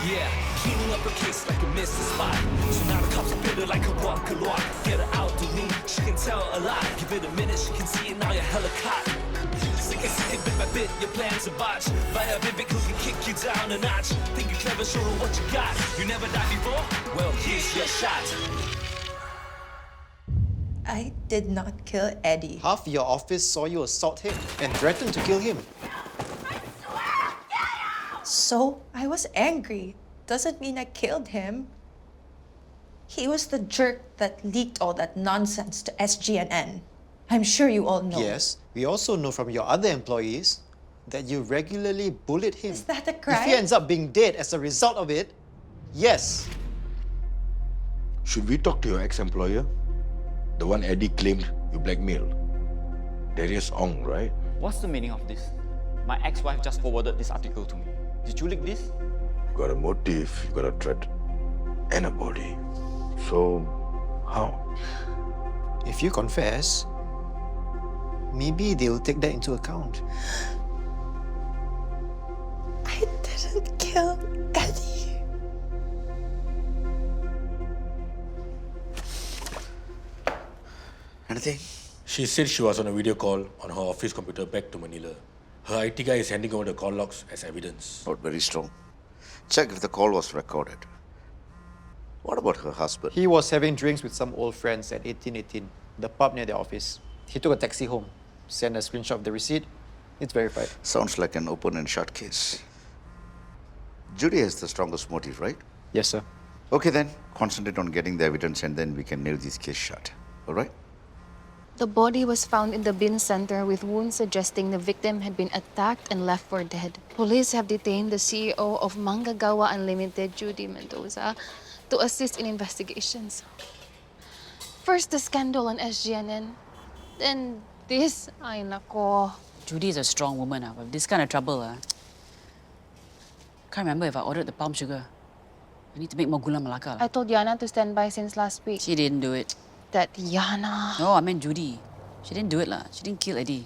Yeah, cleaning up a case like a missed spot. So now the cops are bitter like a walk. Get her out to me, she can tell a lie. Give it a minute, she can see it now, you're hella caught. Sick bit by bit, your plans are botched. Via Vivic who can kick you down a notch. Think you're clever, show her what you got. You never died before? Well, here's your shot. I did not kill Eddie. Half your office saw you assault him and threatened to kill him. So, I was angry. Doesn't mean I killed him. He was the jerk that leaked all that nonsense to SGNN. I'm sure you all know. Yes, we also know from your other employees that you regularly bullied him. Is that a crime? If he ends up being dead as a result of it, yes. Should we talk to your ex-employer? The one Eddie claimed you blackmailed. Darius Ong, right? What's the meaning of this? My ex-wife just forwarded this article to me. Did you leak this? You got a motive, you got a threat, and a body. So, how? If you confess, maybe they'll take that into account. I didn't kill Eddie. Anything? She said she was on a video call on her office computer back to Manila. Her IT guy is handing over the call logs as evidence. Not very strong. Check if the call was recorded. What about her husband? He was having drinks with some old friends at 1818, the pub near their office. He took a taxi home, sent a screenshot of the receipt. It's verified. Sounds like an open and shut case. Judy has the strongest motive, right? Yes, sir. Okay then, concentrate on getting the evidence and then we can nail this case shut. All right? The body was found in the bin center with wounds suggesting the victim had been attacked and left for dead. Police have detained the CEO of Manggagawa Unlimited, Judy Mendoza, to assist in investigations. First the scandal on SGNN, then this, ay nako. Judy is a strong woman with this kind of trouble. Can't remember if I ordered the palm sugar. I need to make more gula melaka. I told Yana to stand by since last week. She didn't do it. That Yana. No, I meant Judy. She didn't do it. She didn't kill Eddie.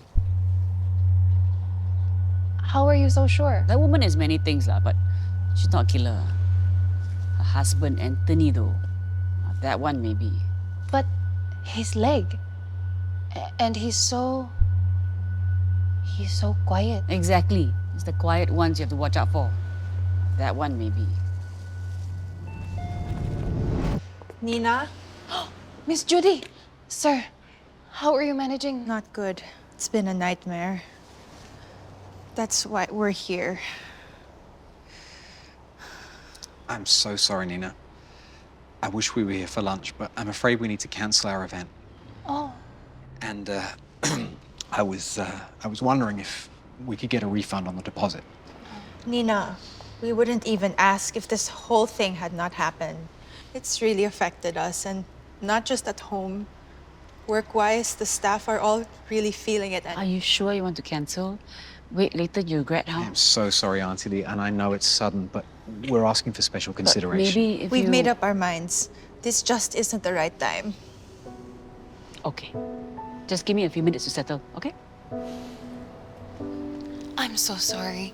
How are you so sure? That woman is many things, but she's not a killer. Her husband, Anthony, though. That one, maybe. But his leg. And he's so quiet. Exactly. It's the quiet ones you have to watch out for. That one, maybe. Nina? Miss Judy! Sir, how are you managing? Not good. It's been a nightmare. That's why we're here. I'm so sorry, Nina. I wish we were here for lunch, but I'm afraid we need to cancel our event. Oh. And I was wondering if we could get a refund on the deposit. Nina, we wouldn't even ask if this whole thing had not happened. It's really affected us, and not just at home. Work-wise, the staff are all really feeling it. Are you sure you want to cancel? Wait, later you regret how? I'm so sorry, Aunty Lee, and I know it's sudden, but we're asking for special consideration. Maybe if We've made up our minds. This just isn't the right time. Okay. Just give me a few minutes to settle, okay? I'm so sorry.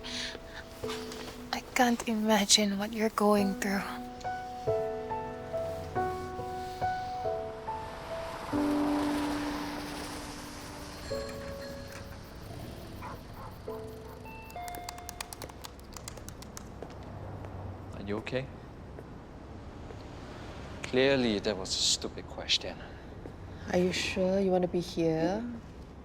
I can't imagine what you're going through. Are you okay? Clearly, that was a stupid question. Are you sure you want to be here?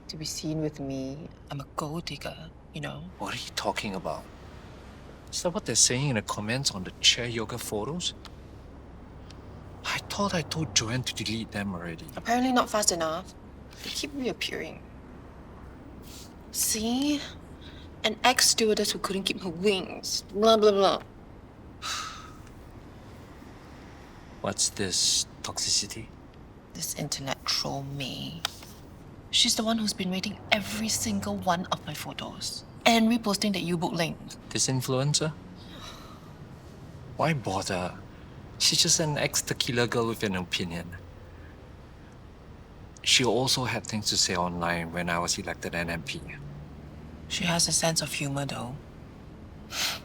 To be seen with me? I'm a gold digger, you know? What are you talking about? Is that what they're saying in the comments on the chair yoga photos? I thought I told Joanne to delete them already. Apparently not fast enough. They keep reappearing. See? An ex-stewardess who couldn't keep her wings. Blah, blah, blah. What's this toxicity? This internet troll me. She's the one who's been rating every single one of my photos. And reposting that U-book link. This influencer? Why bother? She's just an ex-tequila girl with an opinion. She also had things to say online when I was elected an MP. She has a sense of humor, though.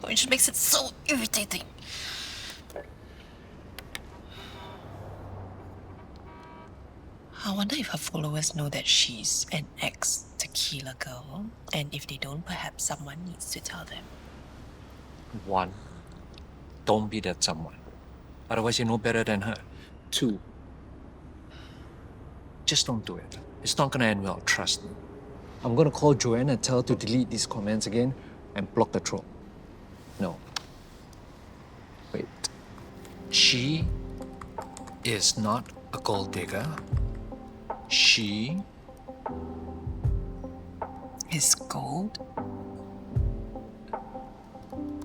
It just makes it so irritating. I wonder if her followers know that she's an ex-tequila girl, and if they don't, perhaps someone needs to tell them. 1, don't be that someone. Otherwise, you know better than her. 2, just don't do it. It's not gonna end well, trust me. I'm gonna call Joanne and tell her to delete these comments again and block the troll. No. Wait. She is not a gold digger. She Is gold?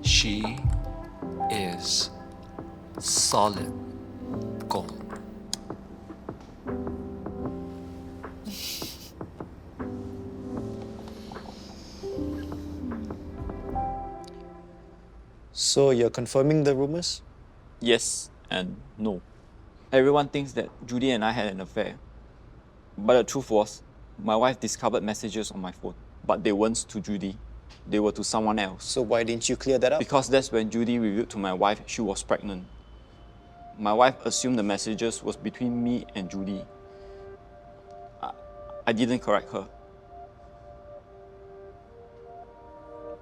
She is solid gold. So you're confirming the rumors? Yes and no. Everyone thinks that Judy and I had an affair. But the truth was, my wife discovered messages on my phone. But they weren't to Judy. They were to someone else. So why didn't you clear that up? Because that's when Judy revealed to my wife she was pregnant. My wife assumed the messages was between me and Judy. I didn't correct her.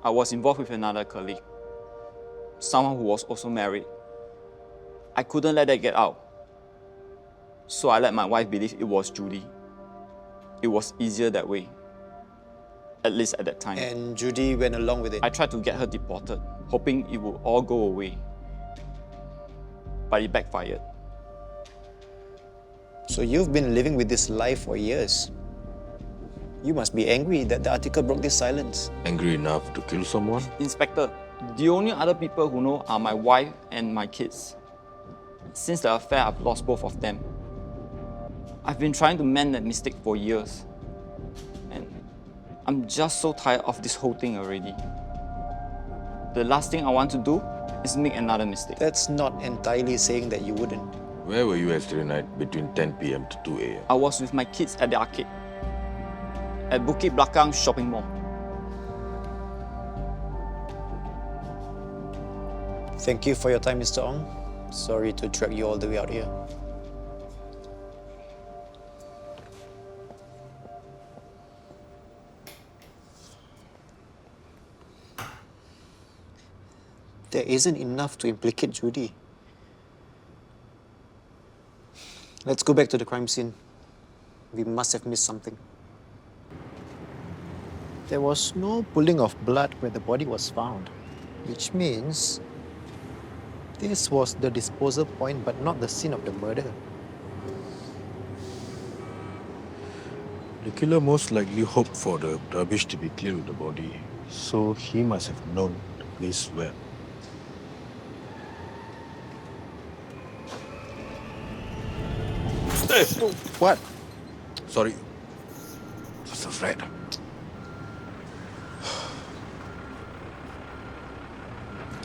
I was involved with another colleague, someone who was also married. I couldn't let that get out. So I let my wife believe it was Judy. It was easier that way. At least at that time. And Judy went along with it. I tried to get her deported, hoping it would all go away. But it backfired. So you've been living with this lie for years. You must be angry that the article broke this silence. Angry enough to kill someone? Inspector, the only other people who know are my wife and my kids. Since the affair, I've lost both of them. I've been trying to mend that mistake for years. And I'm just so tired of this whole thing already. The last thing I want to do is make another mistake. That's not entirely saying that you wouldn't. Where were you yesterday night between 10 p.m. to 2 a.m.? I was with my kids at the arcade. At Bukit Belakang Shopping Mall. Thank you for your time, Mr. Ong. Sorry to drag you all the way out here. There isn't enough to implicate Judy. Let's go back to the crime scene. We must have missed something. There was no pooling of blood where the body was found, which means this was the disposal point but not the scene of the murder. The killer most likely hoped for the rubbish to be cleared with the body, so he must have known the place well. Hey! What? Sorry. Just afraid.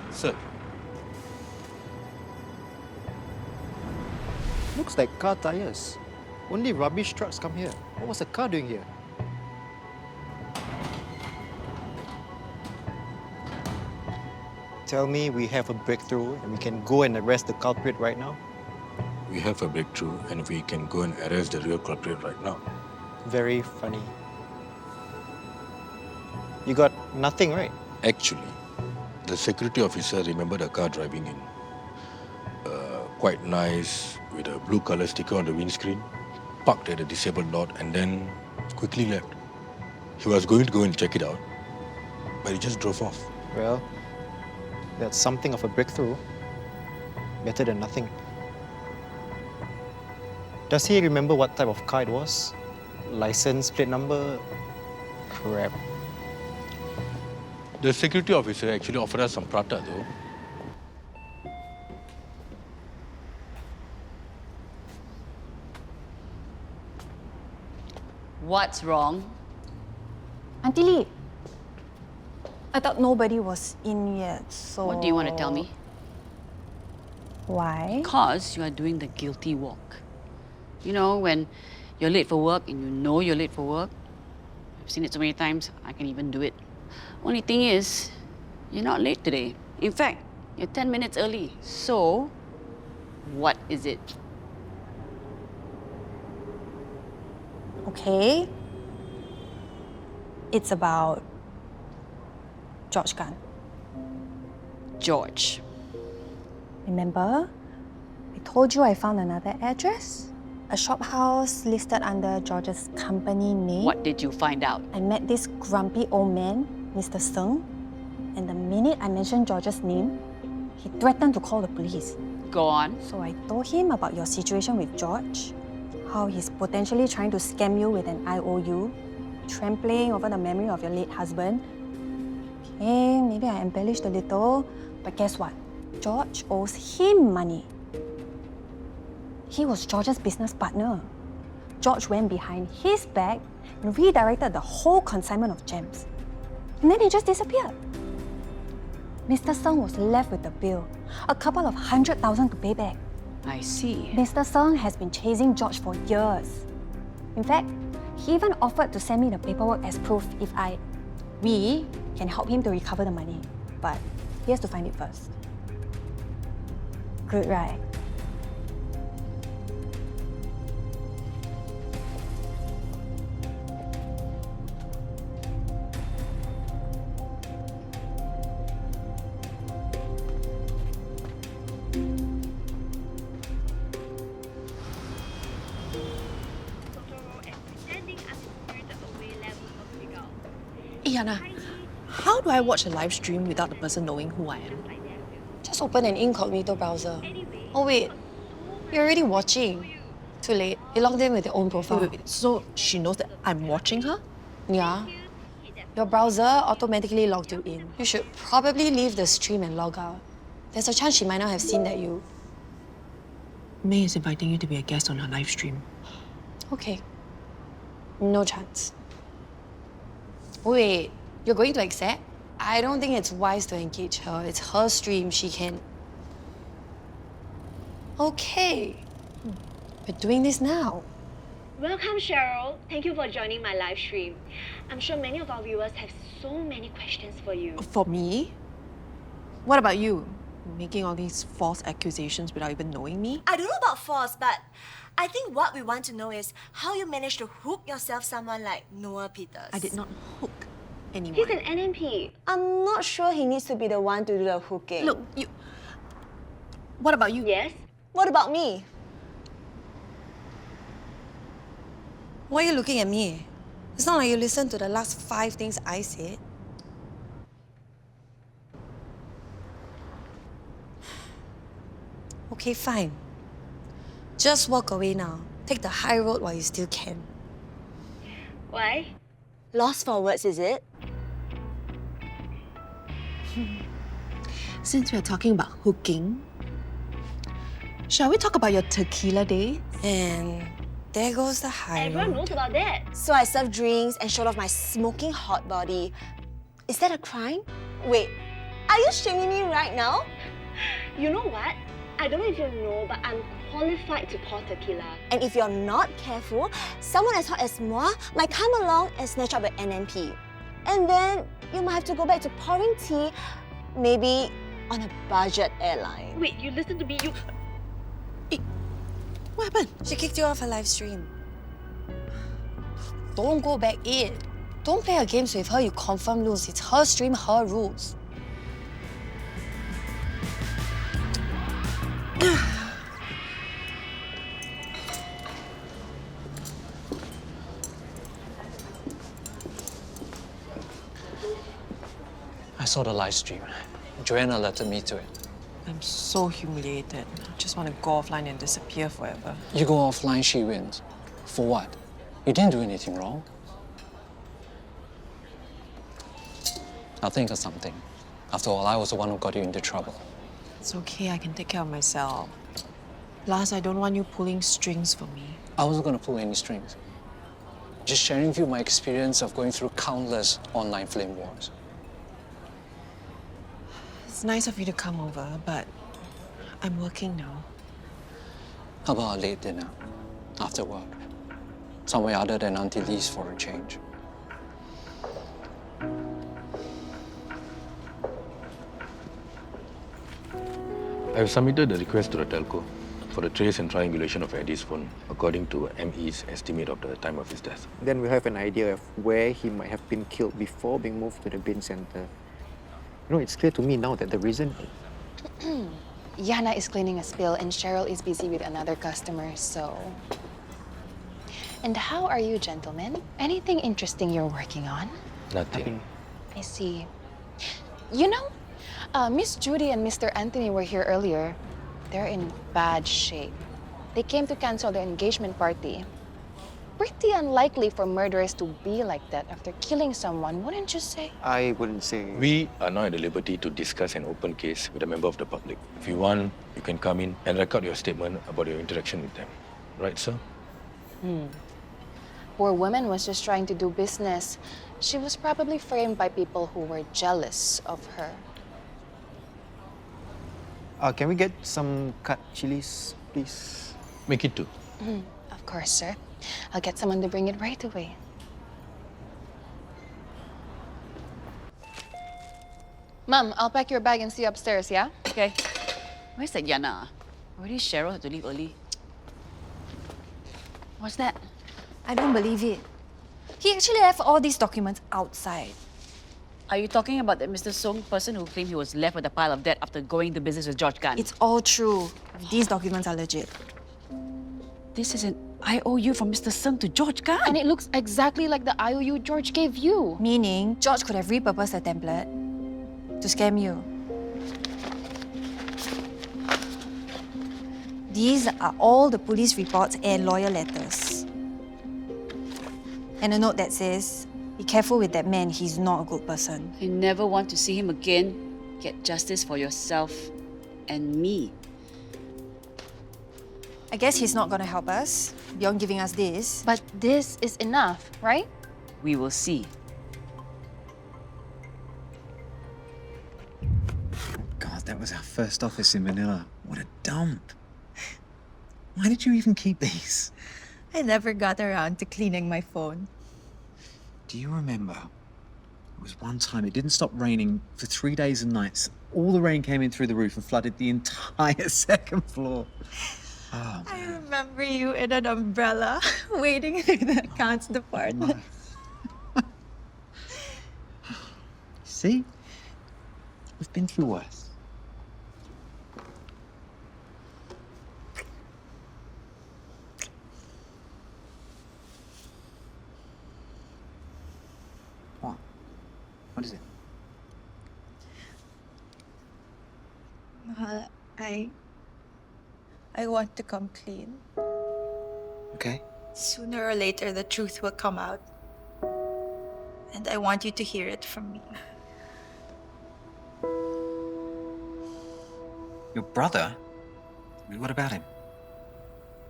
Sir. Looks like car tires. Only rubbish trucks come here. What was the car doing here? Tell me we have a breakthrough and we can go and arrest the culprit right now? We have a breakthrough and we can go and arrest the real culprit right now. Very funny. You got nothing, right? Actually, the security officer remembered a car driving in. Quite nice, with a blue color sticker on the windscreen, parked at a disabled lot and then quickly left. He was going to go and check it out, but he just drove off. Well, that's something of a breakthrough. Better than nothing. Does he remember what type of car it was? License plate number? Crap. The security officer actually offered us some prata though. What's wrong? Aunty Lee, I thought nobody was in yet, so... What do you want to tell me? Why? Because you are doing the guilty walk. You know, when you're late for work and you know you're late for work. I've seen it so many times, I can even do it. Only thing is, You're not late today. In fact, you're 10 minutes early. So, what is it? Okay. It's about George Gunn. George. Remember? I told you I found another address? A shop house listed under George's company name. What did you find out? I met this grumpy old man, Mr. Seng, and the minute I mentioned George's name, he threatened to call the police. Go on. So I told him about your situation with George, how he's potentially trying to scam you with an IOU, trampling over the memory of your late husband. Okay, maybe I embellished a little, but guess what? George owes him money. He was George's business partner. George went behind his back and redirected the whole consignment of gems. And then he just disappeared. Mr. Seng was left with the bill, a couple of $100,000 to pay back. I see. Mr. Seng has been chasing George for years. In fact, he even offered to send me the paperwork as proof if we can help him to recover the money. But he has to find it first. Good, right? Hey, Yana, how do I watch a live stream without the person knowing who I am? Just open an incognito browser. Oh wait, you're already watching. Too late. You logged in with your own profile. Wait. So she knows that I'm watching her? Yeah. Your browser automatically logged you in. You should probably leave the stream and log out. There's a chance she might not have seen that you... May is inviting you to be a guest on her live stream. Okay. No chance. Wait, you're going to accept? I don't think it's wise to engage her. It's her stream. She can... Okay. We're doing this now. Welcome, Cherril. Thank you for joining my live stream. I'm sure many of our viewers have so many questions for you. For me? What about you? Making all these false accusations without even knowing me? I don't know about false, but I think what we want to know is how you managed to hook yourself someone like Noah Peters. I did not hook anyone. He's an NMP. I'm not sure he needs to be the one to do the hooking. Look, you... What about you? Yes? What about me? Why are you looking at me? It's not like you listened to the last 5 things I said. Okay, fine. Just walk away now. Take the high road while you still can. Why? Lost for words, is it? Since we're talking about hooking, shall we talk about your tequila days? And there goes the high Everyone road. knows about that. So I served drinks and showed off my smoking hot body. Is that a crime? Wait, are you shaming me right now? You know what? I don't know if you know, but I'm qualified to pour tequila. And if you're not careful, someone as hot as moi might come along and snatch up an NMP. And then you might have to go back to pouring tea, maybe on a budget airline. Wait, you listen to me, you... What happened? She kicked you off her live stream. Don't go back in. Don't play her games with her, you confirm lose. It's her stream, her rules. I saw the live stream. Joanna alerted me to it. I'm so humiliated. I just want to go offline and disappear forever. You go offline, she wins. For what? You didn't do anything wrong. I'll think of something. After all, I was the one who got you into trouble. It's okay, I can take care of myself. Plus, I don't want you pulling strings for me. I wasn't going to pull any strings. Just sharing with you my experience of going through countless online flame wars. It's nice of you to come over, but I'm working now. How about a late dinner after work? Somewhere other than Aunty Lee's for a change. I've submitted the request to the telco for the trace and triangulation of Eddie's phone, according to ME's estimate of the time of his death. Then we'll have an idea of where he might have been killed before being moved to the bin center. You know, it's clear to me now that the reason... Yana is cleaning a spill and Cherril is busy with another customer, so... And how are you, gentlemen? Anything interesting you're working on? Nothing. I see. You know, Miss Judy and Mr. Anthony were here earlier. They're in bad shape. They came to cancel their engagement party. Pretty unlikely for murderers to be like that after killing someone, wouldn't you say? I wouldn't say... We are now at the liberty to discuss an open case with a member of the public. If you want, you can come in and record your statement about your interaction with them. Right, sir? Poor woman was just trying to do business. She was probably framed by people who were jealous of her. Can we get some cut chilies, please? Make it 2. Of course, sir. I'll get someone to bring it right away. Mom, I'll pack your bag and see you upstairs, yeah? Okay. Where's that Yana? Already Cherril had to leave early. What's that? I don't believe it. He actually left all these documents outside. Are you talking about that Mr. Song person who claimed he was left with a pile of debt after going to business with George Gunn? It's all true. These documents are legit. This is an IOU from Mr. Sung to George Gunn. And it looks exactly like the IOU George gave you. Meaning, George could have repurposed the template to scam you. These are all the police reports and lawyer letters. And a note that says, be careful with that man, he's not a good person. You never want to see him again. Get justice for yourself and me. I guess he's not gonna help us, beyond giving us this. But this is enough, right? We will see. God, that was our first office in Manila. What a dump. Why did you even keep these? I never got around to cleaning my phone. Do you remember? It was one time it didn't stop raining for 3 days and nights. All the rain came in through the roof and flooded the entire second floor. Oh, I remember you in an umbrella waiting in the accounts department. See? We've been through worse. What? What is it? Mahal, I want to come clean. Okay. Sooner or later, the truth will come out. And I want you to hear it from me. Your brother? What about him?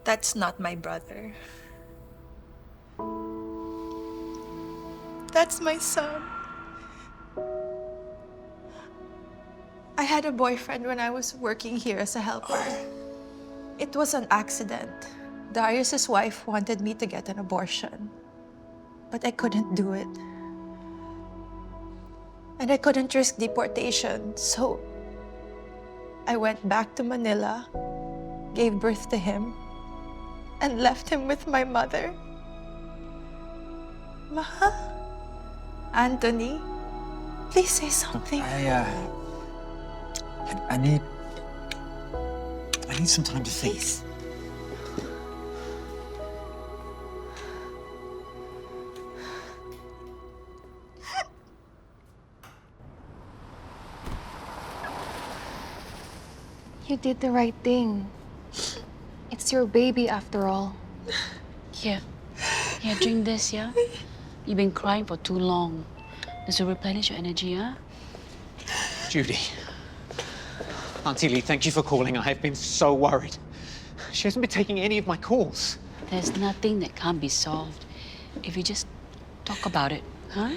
That's not my brother. That's my son. I had a boyfriend when I was working here as a helper. It was an accident. Darius's wife wanted me to get an abortion, but I couldn't do it. And I couldn't risk deportation, so I went back to Manila, gave birth to him, and left him with my mother. Mahal? Anthony, please say something. I need some time to think. Please. You did the right thing. It's your baby after all. Here. Here, drink this, yeah? You've been crying for too long. This will replenish your energy, huh? Judy. Auntie Lee, thank you for calling. I have been so worried. She hasn't been taking any of my calls. There's nothing that can't be solved if you just talk about it, huh?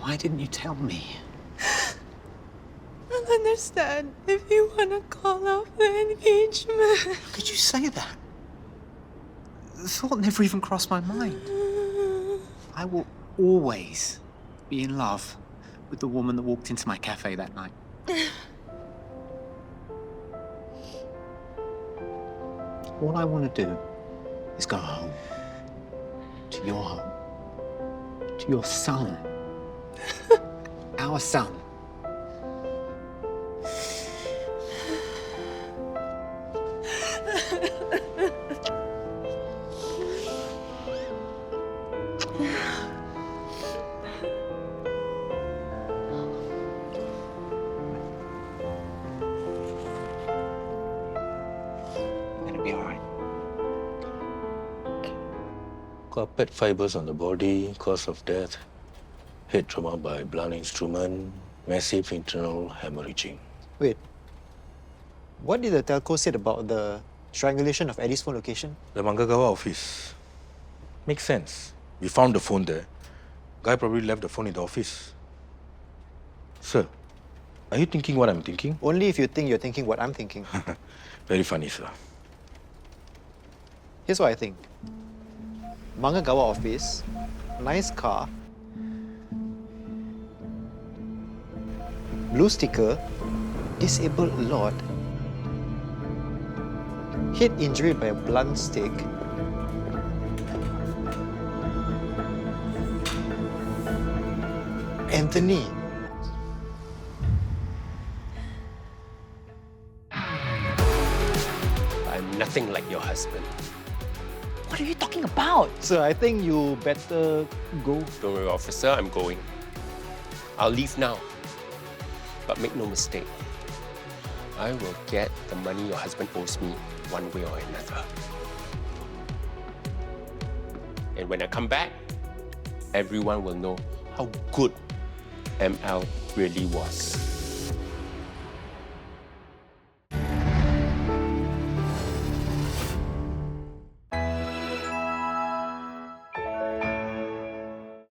Why didn't you tell me? I'll understand if you want to call off the engagement. How could you say that? The thought never even crossed my mind. I will always be in love with the woman that walked into my cafe that night. All I want to do is go home. To your home. To your son. Our son. Be all right. Carpet fibers on the body, cause of death, head trauma by blunt instrument, massive internal hemorrhaging. Wait. What did the telco say about the triangulation of Eddie's phone location? The Mangagawa office. Makes sense. We found the phone there. Guy probably left the phone in the office. Sir, are you thinking what I'm thinking? Only if you think you're thinking what I'm thinking. Very funny, sir. Here's what I think. Mangagawa office, nice car, blue sticker, disabled a lot, head injury by a blunt stick, Anthony. I'm nothing like your husband. What are you talking about? Sir, I think you better go. Don't worry, officer, I'm going. I'll leave now. But make no mistake, I will get the money your husband owes me one way or another. And when I come back, everyone will know how good ML really was.